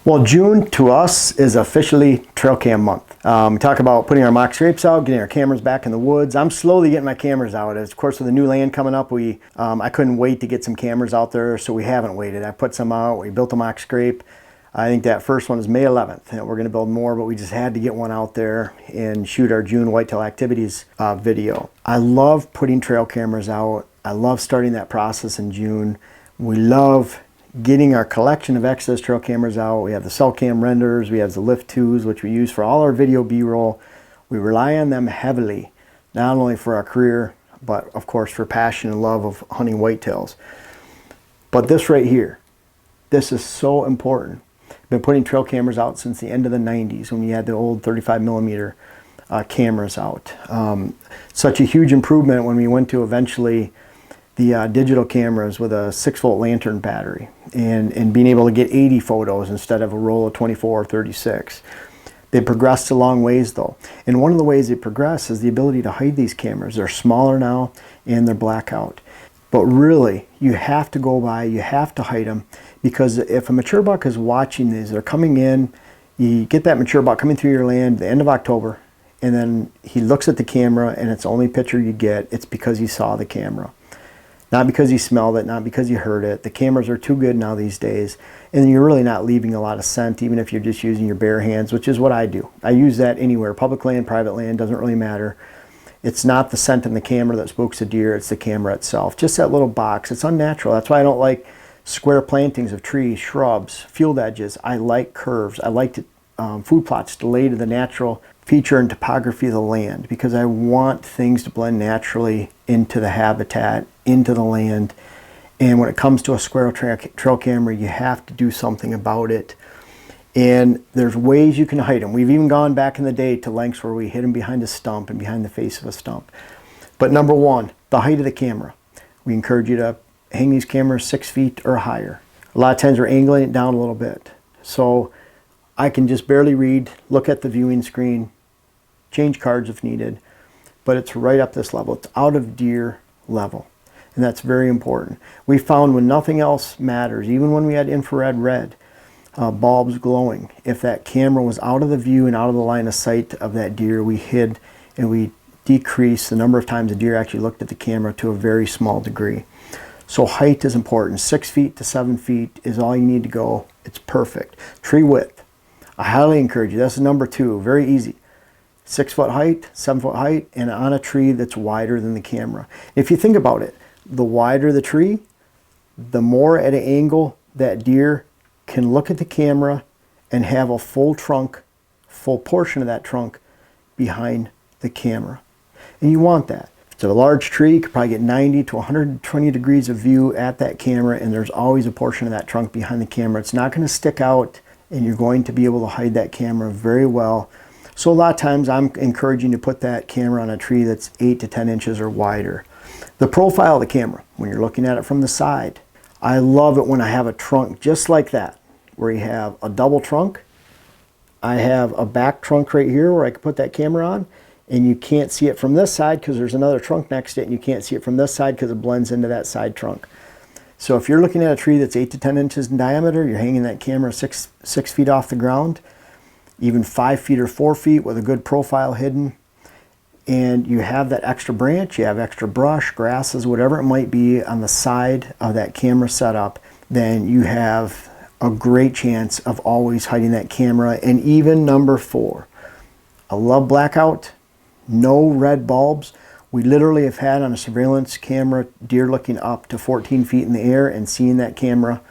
Well, June to us is officially trail cam month. We talk about putting our mock scrapes out, getting our cameras back in the woods. I'm slowly getting my cameras out. As of course, with the new land coming up, I couldn't wait to get some cameras out there, so we haven't waited. I put some out. We built a mock scrape. I think that first one is May 11th. We're going to build more, but we just had to get one out there and shoot our June whitetail activities video. I love putting trail cameras out. I love starting that process in June. We love getting our collection of excess trail cameras out. We have the cell cam renders, we have the Lift 2s, which we use for all our video B-roll. We rely on them heavily, not only for our career, but of course for passion and love of hunting whitetails. But this right here, this is so important. I've been putting trail cameras out since the end of the 90s when we had the old 35mm cameras out. Such a huge improvement when we went to eventually the digital cameras with a 6-volt lantern battery and being able to get 80 photos instead of a roll of 24 or 36. They progressed a long ways though. And one of the ways they progress is the ability to hide these cameras. They're smaller now and they're blackout. But really, you have to go by, you have to hide them, because if a mature buck is watching these, they're coming in, you get that mature buck coming through your land at the end of October, and then he looks at the camera and it's the only picture you get, it's because he saw the camera. Not because you smelled it, not because you heard it. The cameras are too good now these days. And you're really not leaving a lot of scent, even if you're just using your bare hands, which is what I do. I use that anywhere. Public land, private land, doesn't really matter. It's not the scent in the camera that spooks a deer, it's the camera itself. Just that little box, it's unnatural. That's why I don't like square plantings of trees, shrubs, field edges. I like curves. I like food plots to lay to the natural feature and topography of the land, because I want things to blend naturally into the habitat, into the land. And when it comes to a squirrel trail camera, you have to do something about it. And there's ways you can hide them. We've even gone back in the day to lengths where we hid them behind a stump and behind the face of a stump. But number one, the height of the camera. We encourage you to hang these cameras 6 feet or higher. A lot of times we're angling it down a little bit. So I can just barely read, look at the viewing screen, change cards if needed, but it's right up this level. It's out of deer level, and that's very important. We found when nothing else matters, even when we had infrared red bulbs glowing, if that camera was out of the view and out of the line of sight of that deer, we hid and we decreased the number of times a deer actually looked at the camera to a very small degree. So height is important. 6 feet to 7 feet is all you need to go. It's perfect. Tree width. I highly encourage you. That's number 2. Very easy. 6 foot height, 7 foot height, and on a tree that's wider than the camera. If you think about it, the wider the tree, the more at an angle that deer can look at the camera and have a full trunk, full portion of that trunk behind the camera. And you want that. If it's a large tree, you could probably get 90 to 120 degrees of view at that camera, and there's always a portion of that trunk behind the camera. It's not going to stick out, and you're going to be able to hide that camera very well. So a lot of times I'm encouraging you to put that camera on a tree that's 8 to 10 inches or wider. The profile of the camera, when you're looking at it from the side, I love it when I have a trunk just like that, where you have a double trunk. I have a back trunk right here where I can put that camera on, and you can't see it from this side because there's another trunk next to it, and you can't see it from this side because it blends into that side trunk. So if you're looking at a tree that's 8 to 10 inches in diameter, you're hanging that camera six feet off the ground, even 5 feet or 4 feet with a good profile hidden, and you have that extra branch, you have extra brush, grasses, whatever it might be on the side of that camera setup, then you have a great chance of always hiding that camera. And even number 4, I love blackout, no red bulbs. We literally have had on a surveillance camera deer looking up to 14 feet in the air and seeing that camera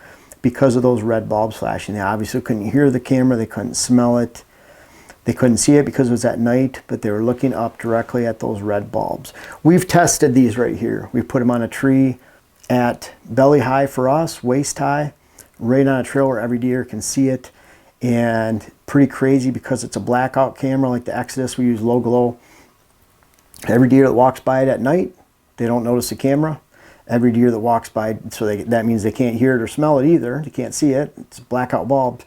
because of those red bulbs flashing. They obviously couldn't hear the camera, they couldn't smell it, they couldn't see it because it was at night, but they were looking up directly at those red bulbs. We've tested these right here. We put them on a tree at belly high for us, waist high, right on a trail where every deer can see it, and pretty crazy because it's a blackout camera like the Exodus. We use low glow. Every deer that walks by it at night, they don't notice the camera. Every deer that walks by, so that means they can't hear it or smell it either. They can't see it. It's a blackout bulb.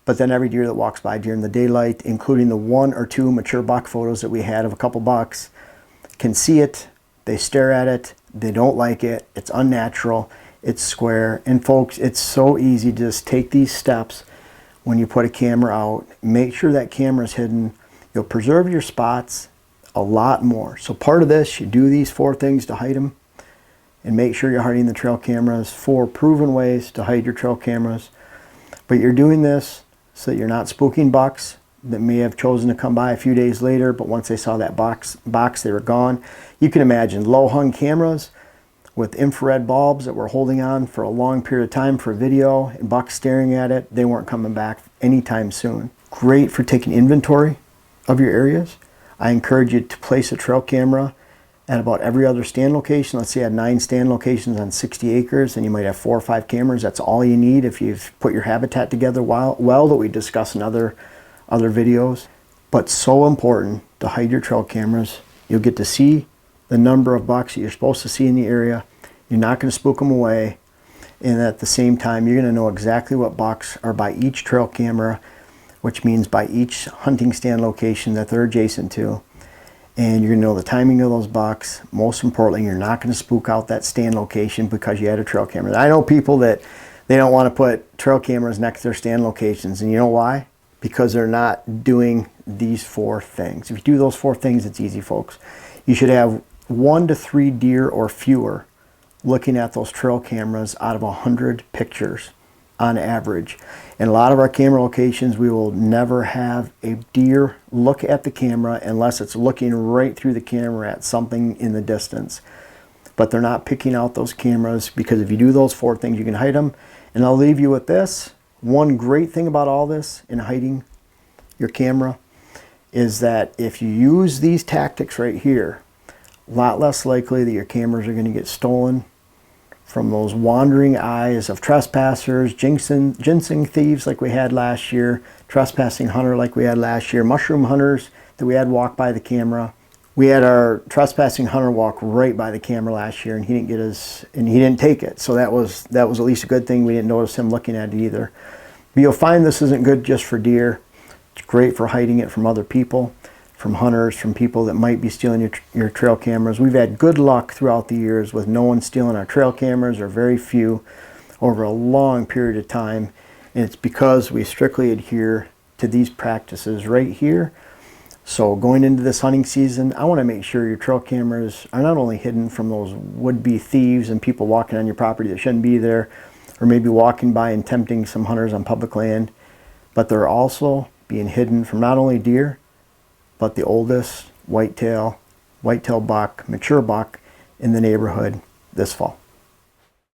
But then every deer that walks by during the daylight, including the 1 or 2 mature buck photos that we had of a couple bucks, can see it. They stare at it. They don't like it. It's unnatural. It's square. And folks, it's so easy to just take these steps when you put a camera out, make sure that camera is hidden. You'll preserve your spots a lot more. So part of this, you do these 4 things to hide them, and make sure you're hiding the trail cameras. 4 proven ways to hide your trail cameras. But you're doing this so that you're not spooking bucks that may have chosen to come by a few days later, but once they saw that box, they were gone. You can imagine low hung cameras with infrared bulbs that were holding on for a long period of time for video, and bucks staring at it. They weren't coming back anytime soon. Great for taking inventory of your areas. I encourage you to place a trail camera at about every other stand location. Let's say you had 9 stand locations on 60 acres, and you might have 4 or 5 cameras. That's all you need if you've put your habitat together well, that we discuss in other videos. But so important to hide your trail cameras. You'll get to see the number of bucks that you're supposed to see in the area. You're not going to spook them away, and at the same time you're going to know exactly what bucks are by each trail camera, which means by each hunting stand location that they're adjacent to. And you're going to know the timing of those bucks. Most importantly, you're not going to spook out that stand location because you had a trail camera. I know people that they don't want to put trail cameras next to their stand locations, and you know why? Because they're not doing these 4 things. If you do those 4 things, it's easy, folks. You should have 1 to 3 deer or fewer looking at those trail cameras out of 100 pictures on average. In a lot of our camera locations, we will never have a deer look at the camera unless it's looking right through the camera at something in the distance. But they're not picking out those cameras, because if you do those 4 things, you can hide them. And I'll leave you with this. One great thing about all this in hiding your camera is that if you use these tactics right here, a lot less likely that your cameras are going to get stolen from those wandering eyes of trespassers, ginseng thieves like we had last year, trespassing hunter like we had last year, mushroom hunters that we had walk by the camera. We had our trespassing hunter walk right by the camera last year, and he didn't take it. So that was at least a good thing. We didn't notice him looking at it either. But you'll find this isn't good just for deer. It's great for hiding it from other people, from hunters, from people that might be stealing your trail cameras. We've had good luck throughout the years with no one stealing our trail cameras, or very few, over a long period of time. And it's because we strictly adhere to these practices right here. So going into this hunting season, I want to make sure your trail cameras are not only hidden from those would-be thieves and people walking on your property that shouldn't be there, or maybe walking by and tempting some hunters on public land, but they're also being hidden from not only deer, but the oldest whitetail buck, mature buck in the neighborhood this fall.